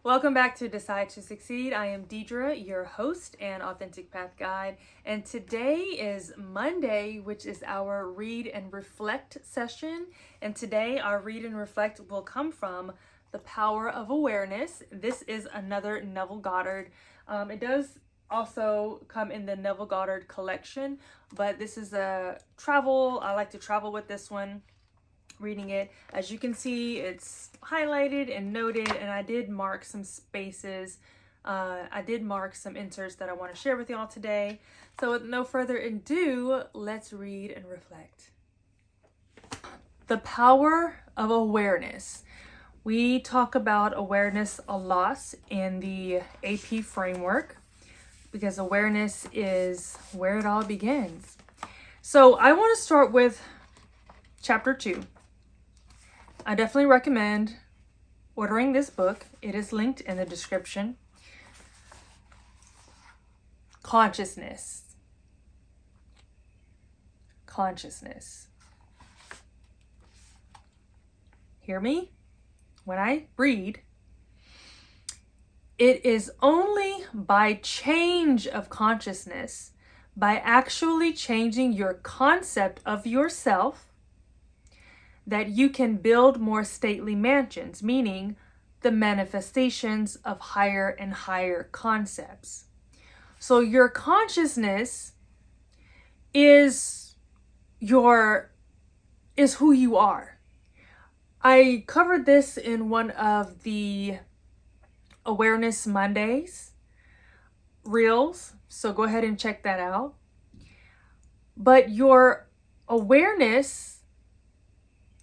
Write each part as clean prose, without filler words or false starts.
Welcome back to Decide to Succeed. I am Deidre, your host and Authentic Path Guide. And today is Monday, which is our Read and Reflect session. And today our Read and Reflect will come from The Power of Awareness. This is another Neville Goddard. It does also come in the Neville Goddard collection, but this is a travel. I like to travel with this one. Reading it, as you can see, it's highlighted and noted, and I did mark some spaces. I did mark some inserts that I want to share with y'all today. So with no further ado, let's read and reflect. The power of awareness. We talk about awareness a lot in the AP framework because awareness is where it all begins. So I want to start with chapter 2. I definitely recommend ordering this book. It is linked in the description. Consciousness. Consciousness. Hear me? When I read, it is only by change of consciousness, by actually changing your concept of yourself, that you can build more stately mansions, meaning the manifestations of higher and higher concepts. So your consciousness is who you are. I covered this in one of the Awareness Mondays reels, so go ahead and check that out. But your awareness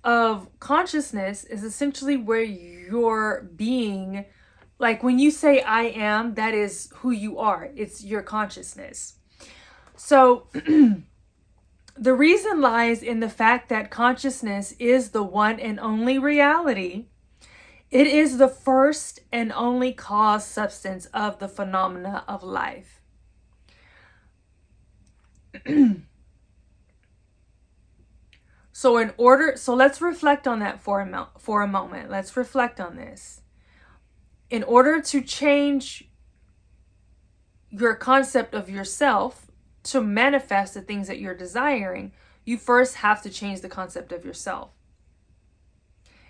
of consciousness is essentially where you're being, like when you say I am, that is who you are. It's your consciousness. So the reason lies in the fact that consciousness is the one and only reality. It is the first and only cause substance of the phenomena of life. So let's reflect on that for a moment. Let's reflect on this. In order to change your concept of yourself to manifest the things that you're desiring, you first have to change the concept of yourself.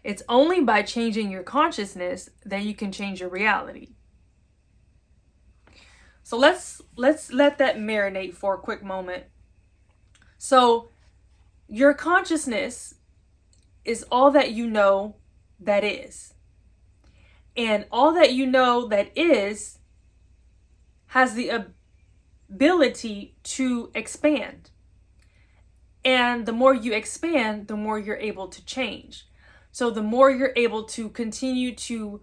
It's only by changing your consciousness that you can change your reality. So let's let that marinate for a quick moment. So your consciousness is all that you know that is. And all that you know that is has the ability to expand. And the more you expand, the more you're able to change. So the more you're able to continue to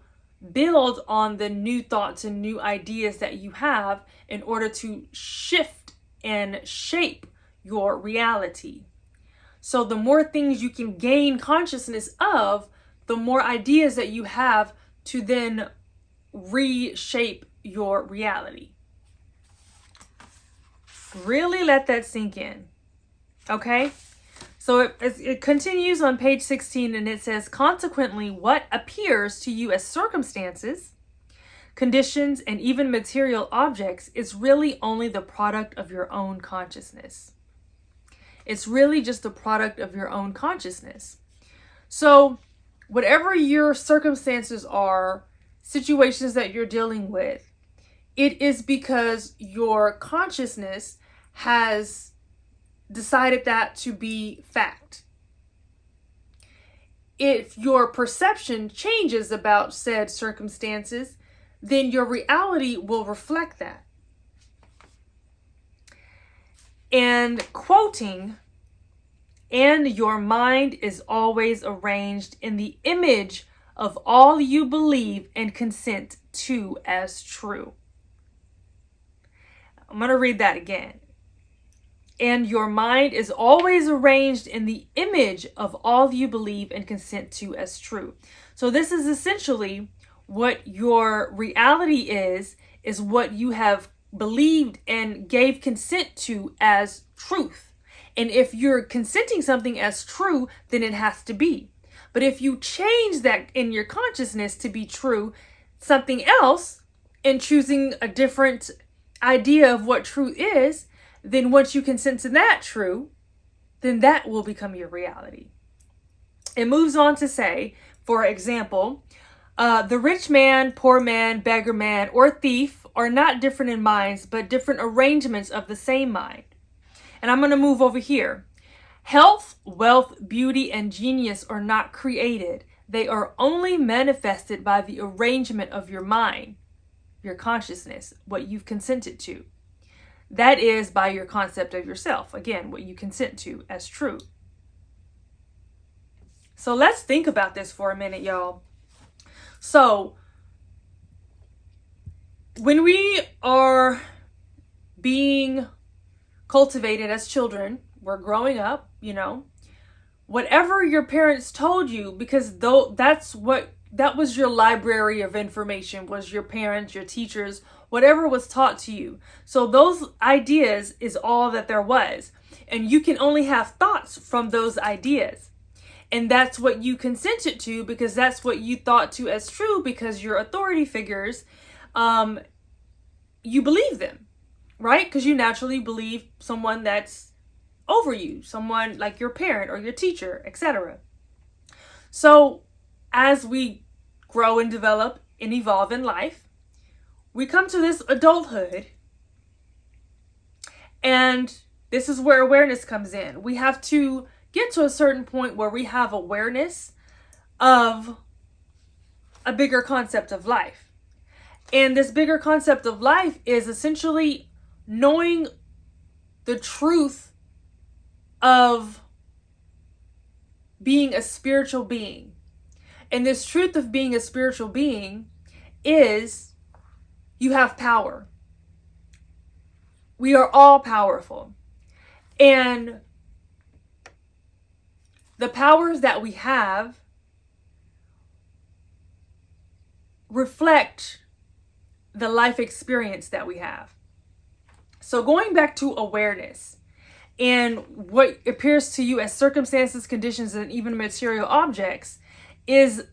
build on the new thoughts and new ideas that you have in order to shift and shape your reality. So the more things you can gain consciousness of, the more ideas that you have to then reshape your reality. Really let that sink in. Okay? So it continues on page 16 and it says, consequently, what appears to you as circumstances, conditions, and even material objects is really only the product of your own consciousness. It's really just the product of your own consciousness. So whatever your circumstances are, situations that you're dealing with, it is because your consciousness has decided that to be fact. If your perception changes about said circumstances, then your reality will reflect that. And quoting, and your mind is always arranged in the image of all you believe and consent to as true. I'm going to read that again. And your mind is always arranged in the image of all you believe and consent to as true. So this is essentially what your reality is what you have believed and gave consent to as truth. And if you're consenting something as true, then it has to be. But if you change that in your consciousness to be true, something else and choosing a different idea of what truth is, then once you consent to that truth, then that will become your reality. It moves on to say, for example, the rich man, poor man, beggar man, or thief are not different in minds, but different arrangements of the same mind. And I'm going to move over here. Health, wealth, beauty, and genius are not created. They are only manifested by the arrangement of your mind, your consciousness, what you've consented to. That is by your concept of yourself. Again, what you consent to as true. So let's think about this for a minute, y'all. So when we are being cultivated as children, we're growing up, whatever your parents told you, because that was your library of information, was your parents, your teachers, whatever was taught to you. So those ideas is all that there was. And you can only have thoughts from those ideas. And that's what you consented to, because that's what you thought to as true, because your authority figures, you believe them, right? Because you naturally believe someone that's over you, someone like your parent or your teacher, etc. So as we grow and develop and evolve in life, we come to this adulthood, and this is where awareness comes in. We have to get to a certain point where we have awareness of a bigger concept of life. And this bigger concept of life is essentially knowing the truth of being a spiritual being. And this truth of being a spiritual being is you have power. We are all powerful. And the powers that we have reflect the life experience that we have. So going back to awareness and what appears to you as circumstances, conditions, and even material objects is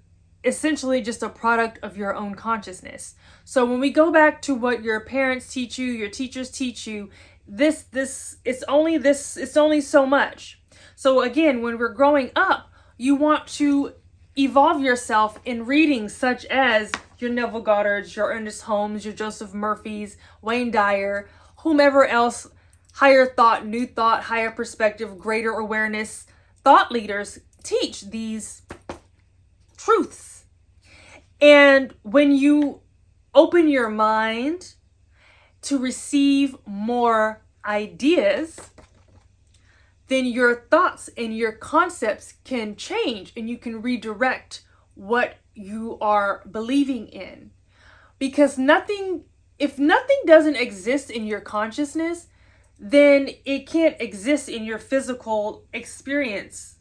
essentially just a product of your own consciousness. So when we go back to what your parents teach you, your teachers teach you, it's only so much. So again, when we're growing up, you want to evolve yourself in readings such as your Neville Goddards, your Ernest Holmes, your Joseph Murphys, Wayne Dyer, whomever else, higher thought, new thought, higher perspective, greater awareness, thought leaders teach these truths. And when you open your mind to receive more ideas, then your thoughts and your concepts can change, and you can redirect what you are believing in. Because if nothing doesn't exist in your consciousness, then it can't exist in your physical experience.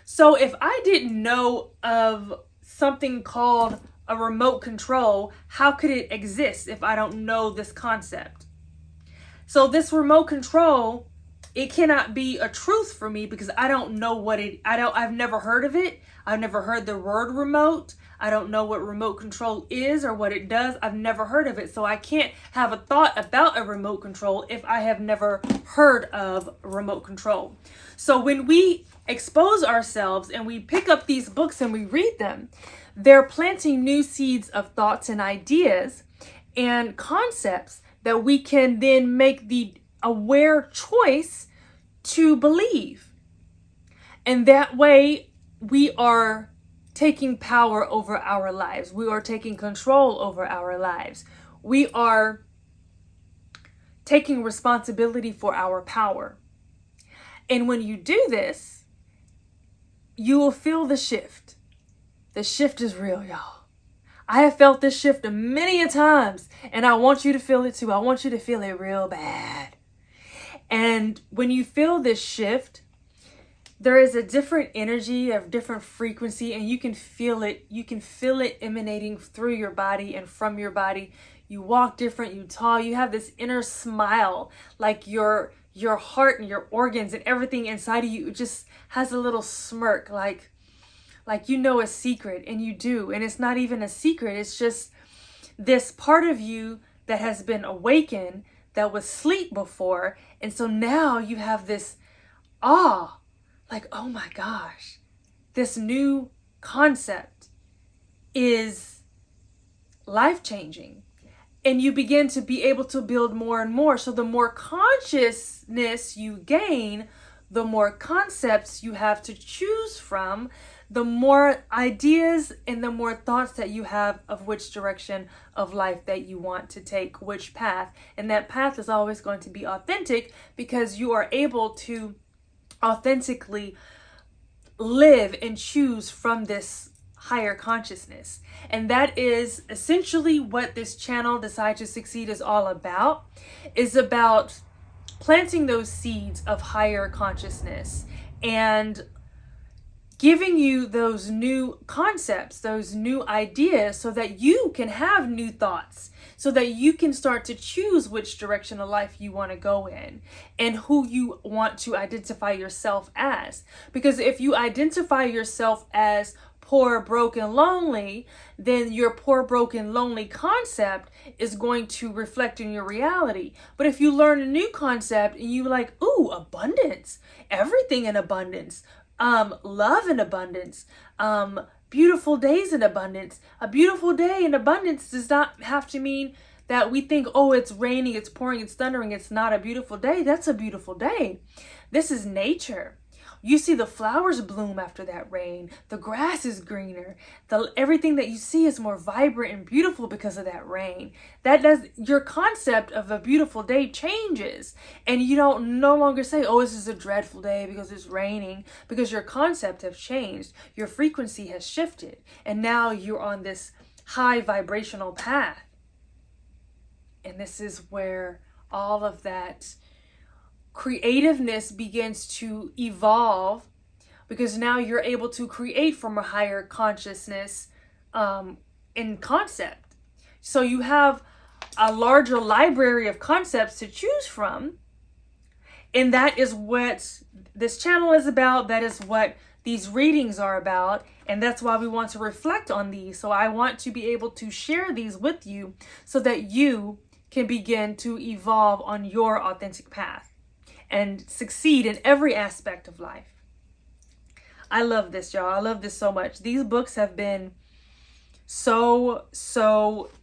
So if I didn't know of something called a remote control, how could it exist if I don't know this concept? So this remote control, it cannot be a truth for me because I don't know I've never heard of it. I've never heard the word remote. I don't know what remote control is or what it does. I've never heard of it. So I can't have a thought about a remote control if I have never heard of remote control. So when we expose ourselves and we pick up these books and we read them, they're planting new seeds of thoughts and ideas and concepts that we can then make the aware choice to believe. And that way we are taking power over our lives. We are taking control over our lives. We are taking responsibility for our power. And when you do this, you will feel the shift. The shift is real, y'all. I have felt this shift many a times, and I want you to feel it too. I want you to feel it real bad. And when you feel this shift, there is a different energy, a different frequency, and you can feel it. You can feel it emanating through your body and from your body. You walk different, you talk, you have this inner smile, like your heart and your organs and everything inside of you just has a little smirk, like like you know a secret, and you do, and it's not even a secret. It's just this part of you that has been awakened that was asleep before, and so now you have this awe, like, oh my gosh, this new concept is life-changing. And you begin to be able to build more and more. So the more consciousness you gain, the more concepts you have to choose from, the more ideas and the more thoughts that you have of which direction of life that you want to take, which path. And that path is always going to be authentic, because you are able to authentically live and choose from this higher consciousness. And that is essentially what this channel, Decide to Succeed, is all about. Is about planting those seeds of higher consciousness and giving you those new concepts, those new ideas, so that you can have new thoughts, so that you can start to choose which direction of life you want to go in and who you want to identify yourself as. Because if you identify yourself as poor, broken, lonely, then your poor, broken, lonely concept is going to reflect in your reality. But if you learn a new concept and you like, ooh, abundance, everything in abundance, love in abundance, beautiful days in abundance. A beautiful day in abundance does not have to mean that we think, oh, it's raining, it's pouring, it's thundering, it's not a beautiful day. That's a beautiful day. This is nature. You see the flowers bloom after that rain. The grass is greener. Everything that you see is more vibrant and beautiful because of that rain. Your concept of a beautiful day changes. And you don't no longer say, oh, this is a dreadful day because it's raining, because your concept has changed. Your frequency has shifted. And now you're on this high vibrational path. And this is where all of that creativeness begins to evolve, because now you're able to create from a higher consciousness in concept. So you have a larger library of concepts to choose from, and that is what this channel is about. That is what these readings are about, and that's why we want to reflect on these. So I want to be able to share these with you so that you can begin to evolve on your authentic path and succeed in every aspect of life. I love this, y'all. I love this so much. These books have been so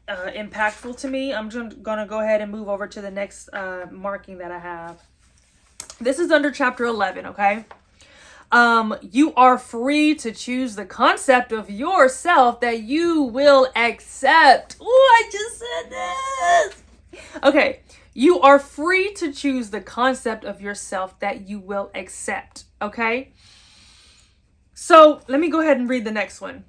impactful to me. I'm just gonna go ahead and move over to the next marking that I have. This is under chapter 11, okay? You are free to choose the concept of yourself that you will accept. Ooh, I just said this. Okay. You are free to choose the concept of yourself that you will accept, okay? So let me go ahead and read the next one.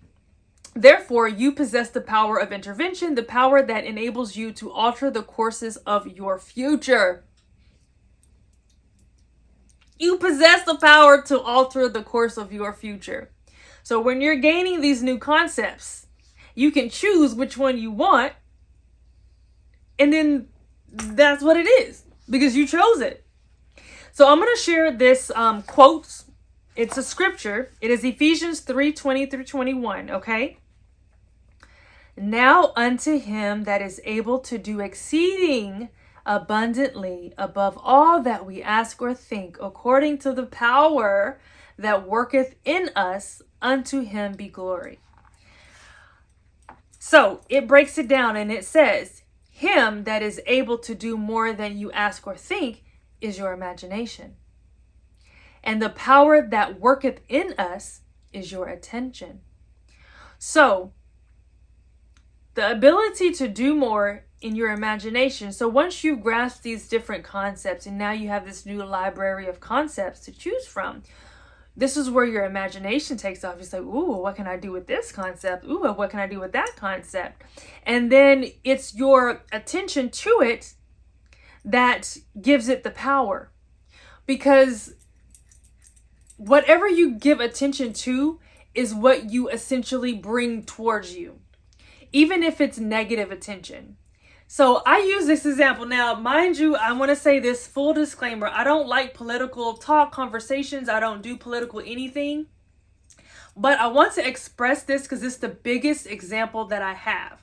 Therefore, you possess the power of intervention, the power that enables you to alter the courses of your future. You possess the power to alter the course of your future. So when you're gaining these new concepts, you can choose which one you want, and then that's what it is, because you chose it. So I'm going to share this quote. It's a scripture. It is Ephesians 3:20-21, okay? Now unto him that is able to do exceeding abundantly above all that we ask or think, according to the power that worketh in us, unto him be glory. So it breaks it down and it says, him that is able to do more than you ask or think is your imagination. And the power that worketh in us is your attention. So, the ability to do more in your imagination. So once you grasp these different concepts and now you have this new library of concepts to choose from, this is where your imagination takes off. It's like, ooh, what can I do with this concept? Ooh, what can I do with that concept? And then it's your attention to it that gives it the power. Because whatever you give attention to is what you essentially bring towards you, even if it's negative attention. So I use this example. Now, mind you, I want to say this full disclaimer. I don't like political talk conversations. I don't do political anything. But I want to express this because it's the biggest example that I have.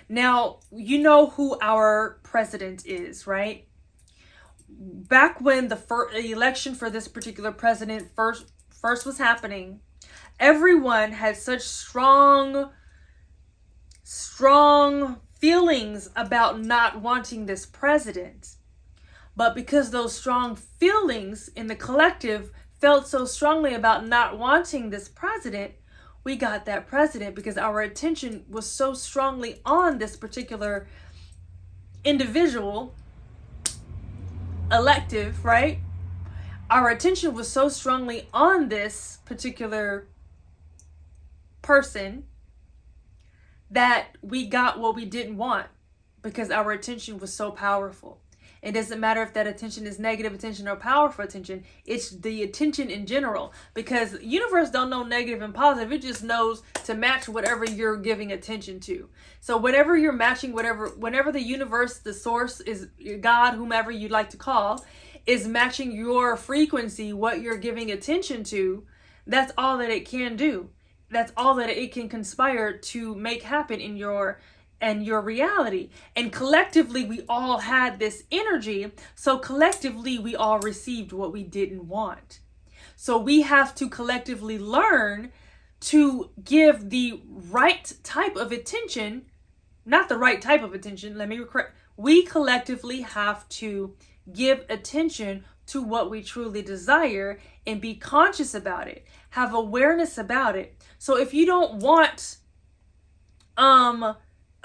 Now, you know who our president is, right? Back when the election for this particular president first was happening, everyone had such strong feelings about not wanting this president. But because those strong feelings in the collective felt so strongly about not wanting this president, we got that president because our attention was so strongly on this particular individual, elective, right? Our attention was so strongly on this particular person that we got what we didn't want because our attention was so powerful. It doesn't matter if that attention is negative attention or powerful attention. It's the attention in general, because the universe don't know negative and positive. It just knows to match whatever you're giving attention to. So whatever you're matching, whenever the universe, the source is God, whomever you'd like to call, is matching your frequency, what you're giving attention to, that's all that it can do. That's all that it can conspire to make happen in your reality. And collectively, we all had this energy. So collectively, we all received what we didn't want. So we have to collectively learn to give the right type of attention, not the right type of attention. Let me correct. We collectively have to give attention to what we truly desire and be conscious about it. Have awareness about it. So if you don't want a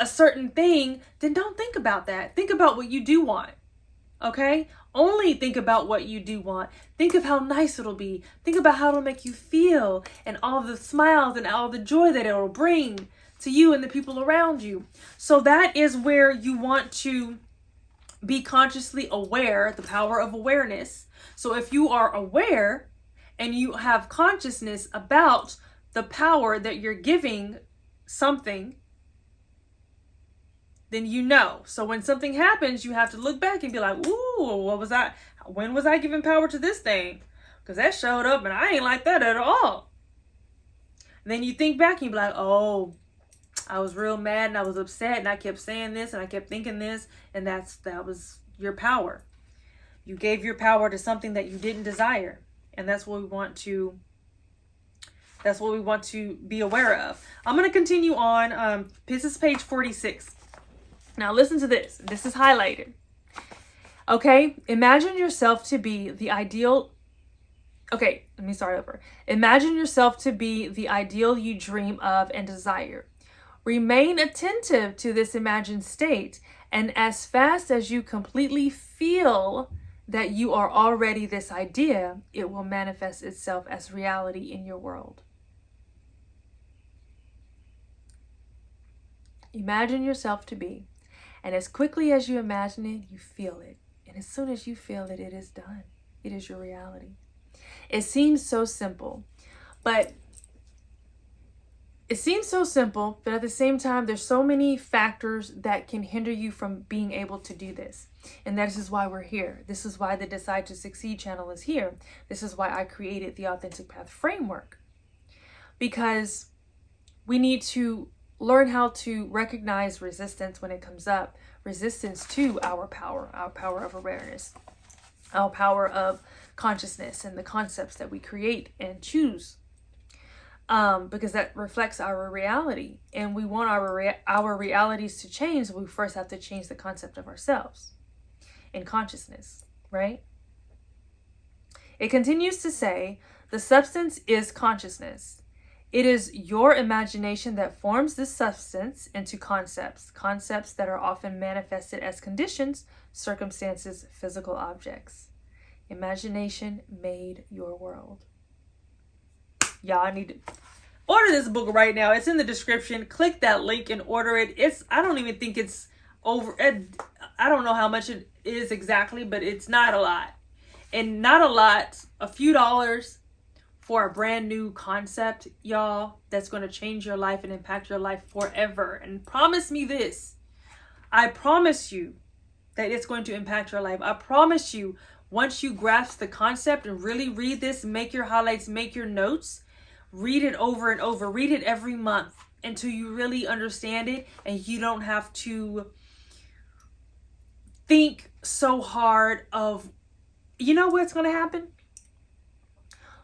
certain thing, then don't think about that. Think about what you do want. Okay? Only think about what you do want. Think of how nice it'll be. Think about how it'll make you feel and all the smiles and all the joy that it'll bring to you and the people around you. So that is where you want to be consciously aware, the power of awareness. So if you are aware and you have consciousness about the power that you're giving something, then you know. So when something happens, you have to look back and be like, ooh, when was I giving power to this thing? Because that showed up and I ain't like that at all. And then you think back and you be like, oh, I was real mad and I was upset and I kept saying this and I kept thinking this, and that was your power. You gave your power to something that you didn't desire. And that's what we want to be aware of. I'm going to continue on. This is page 46. Now listen to this. This is highlighted. Okay, imagine yourself to be the ideal. Okay, let me start over. Imagine yourself to be the ideal you dream of and desire. Remain attentive to this imagined state, and as fast as you completely feel that you are already this idea, it will manifest itself as reality in your world. Imagine yourself to be. And as quickly as you imagine it, you feel it. And as soon as you feel it, it is done. It is your reality. It seems so simple, but at the same time, there's so many factors that can hinder you from being able to do this. And this is why we're here. This is why the Decide to Succeed channel is here. This is why I created the Authentic Path framework. Because we need to learn how to recognize resistance when it comes up. Resistance to our power of awareness, our power of consciousness and the concepts that we create and choose. Because that reflects our reality. And we want our realities to change. So we first have to change the concept of ourselves in consciousness, right? It continues to say, the substance is consciousness. It is your imagination that forms this substance into concepts that are often manifested as conditions, circumstances, physical objects. Imagination made your world. Y'all need to order this book right now. It's in the description. Click that link and order it. I don't even think it's over. I don't know how much it is exactly, but it's not a lot. And not a lot, a few dollars for a brand new concept, y'all, that's going to change your life and impact your life forever. And promise me this. I promise you that it's going to impact your life. I promise you, once you grasp the concept and really read this, make your highlights, make your notes, Read it over and over. Read it every month until you really understand it and you don't have to think so hard of, you know what's going to happen?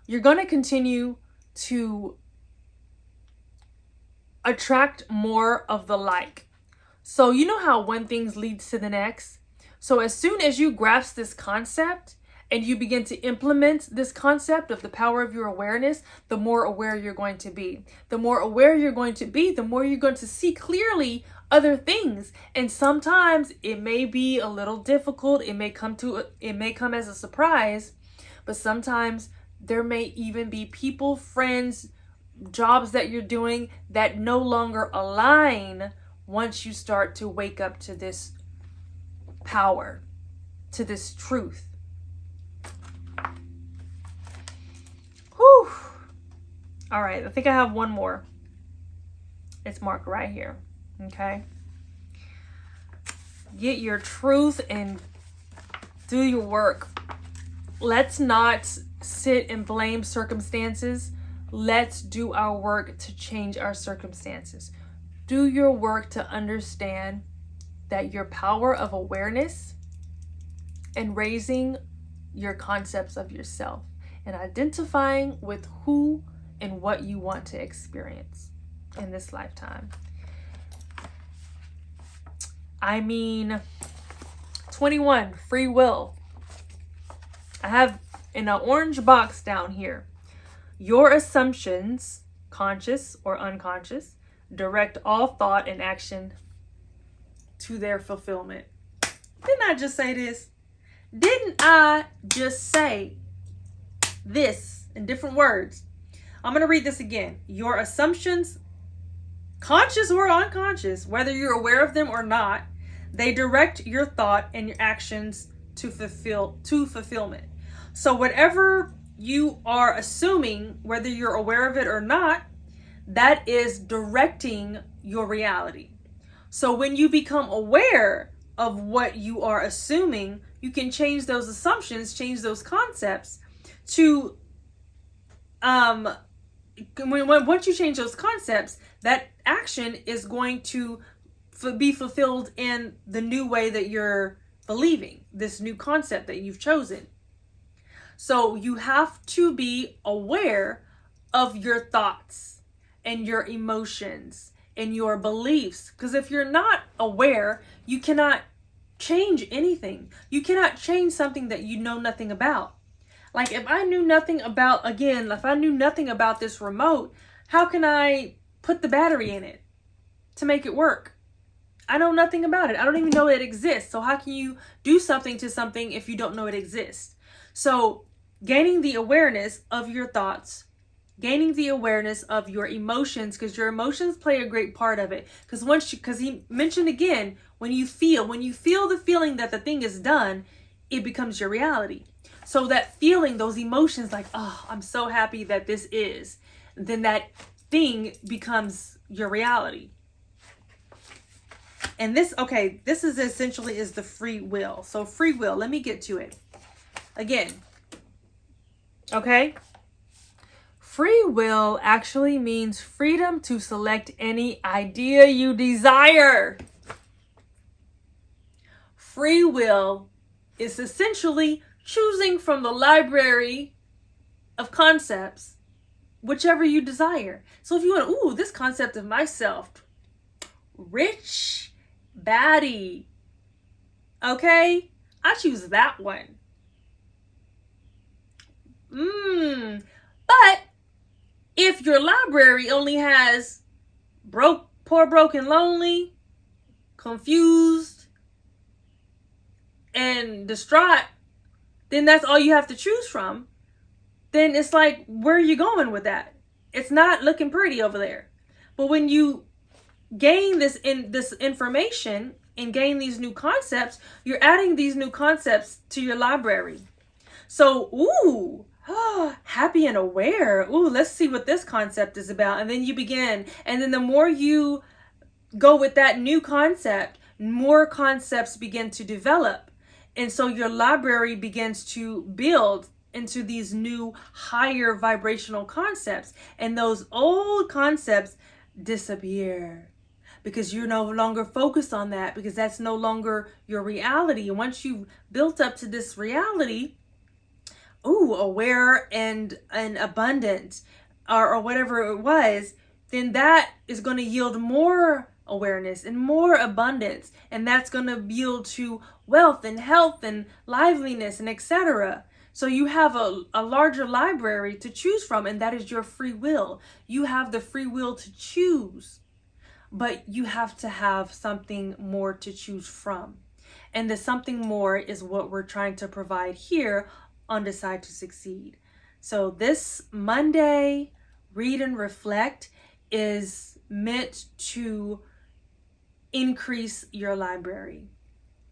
You're going to continue to attract more of the like. So you know how one thing leads to the next? So as soon as you grasp this concept and you begin to implement this concept of the power of your awareness, the more aware you're going to be. The more aware you're going to be, the more you're going to see clearly other things. And sometimes it may be a little difficult. It may come as a surprise, but sometimes there may even be people, friends, jobs that you're doing that no longer align once you start to wake up to this power, to this truth. Whew. All right, I think I have one more. It's marked right here. Okay. Get your truth and do your work. Let's not sit and blame circumstances. Let's do our work to change our circumstances. Do your work to understand that your power of awareness and raising your concepts of yourself and identifying with who and what you want to experience in this lifetime. I mean, 21, free will. I have in an orange box down here, your assumptions, conscious or unconscious, direct all thought and action to their fulfillment. Didn't I just say this? Didn't I just say this in different words? I'm going to read this again. Your assumptions, conscious or unconscious, whether you're aware of them or not, they direct your thought and your actions to fulfillment. So whatever you are assuming, whether you're aware of it or not, that is directing your reality. So when you become aware of what you are assuming, you can change those assumptions, change those concepts to, once you change those concepts, that action is going to be fulfilled in the new way that you're believing, this new concept that you've chosen. So you have to be aware of your thoughts and your emotions and your beliefs. Because if you're not aware, you cannot change anything. You cannot change something that you know nothing about. Like if I knew nothing about this remote, how can I put the battery in it to make it work? I know nothing about it. I don't even know it exists. So how can you do something to something if you don't know it exists? So gaining the awareness of your thoughts, gaining the awareness of your emotions, because your emotions play a great part of it. Because he mentioned again, when you feel the feeling that the thing is done, it becomes your reality. So that feeling, those emotions like, oh, I'm so happy that this is, then that thing becomes your reality. And this is essentially the free will. So free will, let me get to it. Again, okay? Free will actually means freedom to select any idea you desire. Free will is essentially choosing from the library of concepts, whichever you desire. So if you want, this concept of myself, rich baddie, okay, I choose that one. But if your library only has broke, poor, broken, lonely, confused, and distraught, then that's all you have to choose from. Then it's like, where are you going with that? It's not looking pretty over there. But when you gain this information and gain these new concepts, you're adding these new concepts to your library. So, happy and aware. Let's see what this concept is about. And then you begin. And then the more you go with that new concept, more concepts begin to develop. And so your library begins to build into these new higher vibrational concepts, and those old concepts disappear because you're no longer focused on that, because that's no longer your reality. And once you've built up to this reality, aware and abundant, or whatever it was, then that is going to yield more awareness and more abundance, and that's going to yield to wealth and health and liveliness and etc. So you have a larger library to choose from, and that is your free will. You have the free will to choose, but you have to have something more to choose from. And the something more is what we're trying to provide here on Decide to Succeed. So this Monday Read and Reflect is meant to increase your library.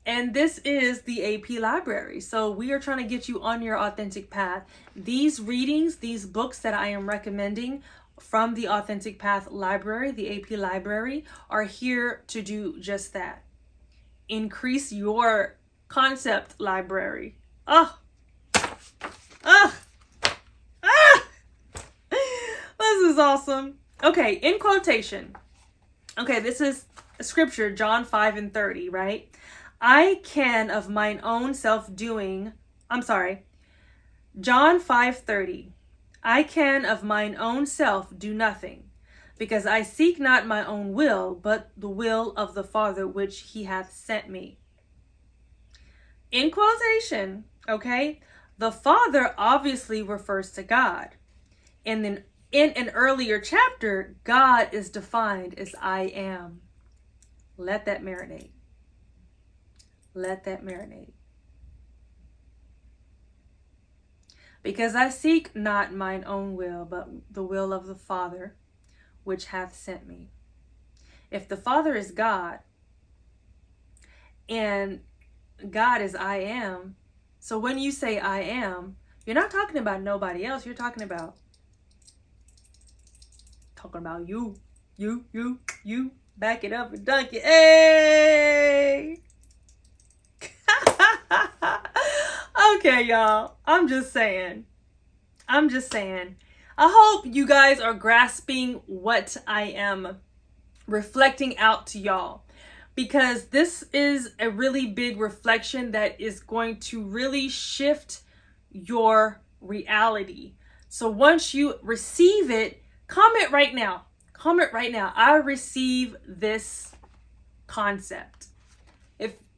And this is the AP library. So we are trying to get you on your authentic path. These readings, these books that I am recommending from the Authentic Path library, the AP library, are here to do just that. Increase your concept library. This is awesome. Okay, in quotation. Okay, this is scripture, John 5:30, right? I can of mine own self doing, John 5:30. I can of mine own self do nothing, because I seek not my own will, but the will of the Father which he hath sent me. In quotation, okay? The Father obviously refers to God. And then in an earlier chapter, God is defined as I am. Let that marinate. Let that marinate. Because I seek not mine own will, but the will of the Father, which hath sent me. If the Father is God, and God is I am, so when you say I am, you're not talking about nobody else. You're talking about you. You. Back it up and dunk it. Hey! Okay, y'all. I'm just saying. I hope you guys are grasping what I am reflecting out to y'all, because this is a really big reflection that is going to really shift your reality. So once you receive it, comment right now. I receive this concept.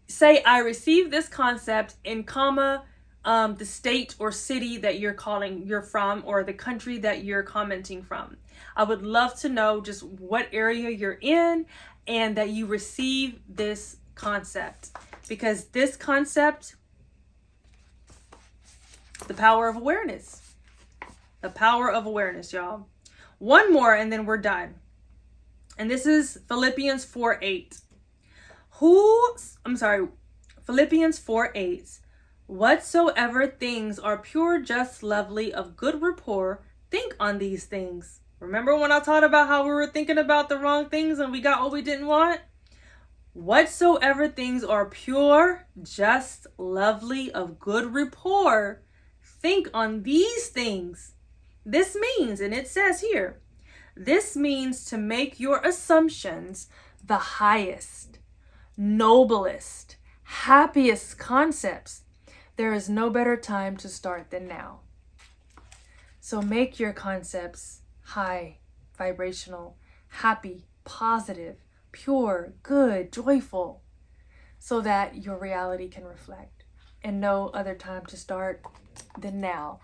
Say I receive this concept in comma, the state or city that you're from, or the country that you're commenting from. I would love to know just what area you're in and that you receive this concept, because this concept, the power of awareness, y'all. One more and then we're done. And this is Philippians 4:8. Philippians 4:8. Whatsoever things are pure, just, lovely, of good rapport, think on these things. Remember when I talked about how we were thinking about the wrong things and we got what we didn't want? Whatsoever things are pure, just, lovely, of good rapport, think on these things. This means, and it says here, this means to make your assumptions the highest, noblest, happiest concepts. There is no better time to start than now. So make your concepts high, vibrational, happy, positive, pure, good, joyful, so that your reality can reflect. And no other time to start than now.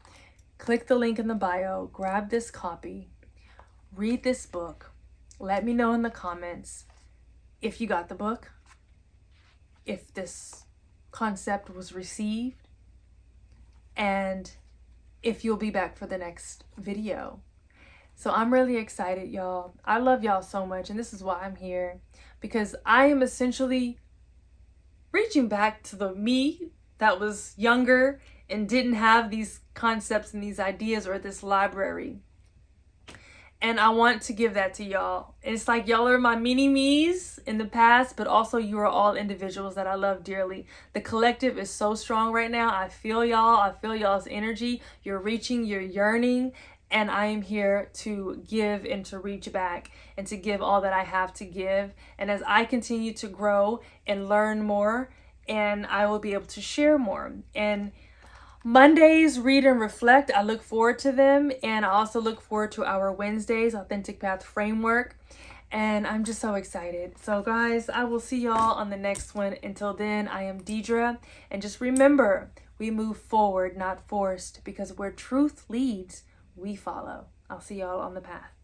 Click the link in the bio, grab this copy, read this book. Let me know in the comments if you got the book, if this concept was received, and if you'll be back for the next video. So I'm really excited, y'all. I love y'all so much, and this is why I'm here, because I am essentially reaching back to the me that was younger and didn't have these concepts and these ideas or this library. And I want to give that to y'all. It's like y'all are my mini-me's in the past, but also you are all individuals that I love dearly. The collective is so strong right now. I feel y'all. I feel y'all's energy. You're reaching, you're yearning, and I am here to give and to reach back and to give all that I have to give. And as I continue to grow and learn more, and I will be able to share more. And Mondays, read and reflect. I look forward to them. And I also look forward to our Wednesdays, Authentic Path Framework. And I'm just so excited. So guys, I will see y'all on the next one. Until then, I am Deidre. And just remember, we move forward, not forced, because where truth leads, we follow. I'll see y'all on the path.